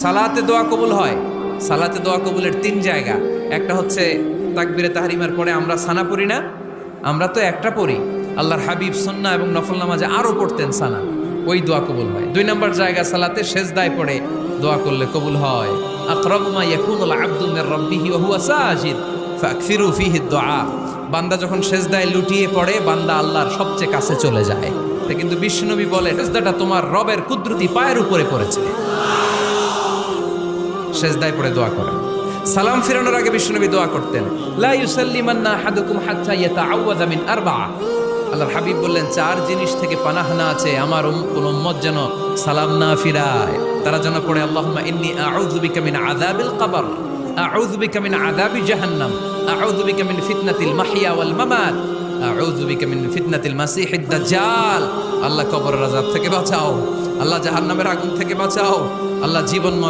সালাতে দোয়া কবুল হয়। সালাতে দোয়া কবুলের 3 জায়গা। একটা হচ্ছে তাকবীরে তাহরিমার পরে আমরা সানা পড়ি না, আমরা তো একটা পড়ি। আল্লাহর হাবিব সুন্নাহ এবং নফল নামাজে আরো পড়তেন সানা, ওই দোয়া কবুল হয়। 2 নম্বর জায়গা সালাতে সেজদায় পড়ে দোয়া করলে কবুল হয়। আকরাবু মা ইয়াকুনুল আবদু মির রাব্বিহি ওয়া হুয়া সাজিদ ফাকসিরু ফীহি দুআ। বান্দা যখন সেজদায় লুটিয়ে পড়ে বান্দা আল্লাহর সবচেয়ে কাছে চলে যায়। কিন্তু বিশ্বনবী বলে সেজদাটা তোমার রবের কুদরতি পায়ের উপরে পড়েছে। সেজদায় পড়ে দোয়া করেন। সালাম ফিরানোর আগে বিশ্বনবী দোয়া করতেন, লা ইউসাল্লিমান্না আহাদুকুম হাত্তা ইয়াতাআওয়াযা মিন আরবা'a। আল্লাহর হাবিব বললেন 4 জিনিস থেকে পানাহ না আছে আমার কোন উম্মত যেন সালাম না ফিরায়। তারা যেন পড়ে আল্লাহুম্মা ইন্নী আউযু বিকা মিন আযাবিল কবর, আউযু বিকা মিন আযাবি জাহান্নাম, আউযু বিকা মিন ফিতনাতিল মাহইয়া ওয়াল মামাত, আউযু বিকা মিন ফিতনাতিল মাসিহিদ দাজ্জাল। আল্লাহ কবরের আযাব থেকে বাঁচাও, আল্লাহ জাহান্নামের আগুন থেকে বাঁচাও, আল্লাহ জীবন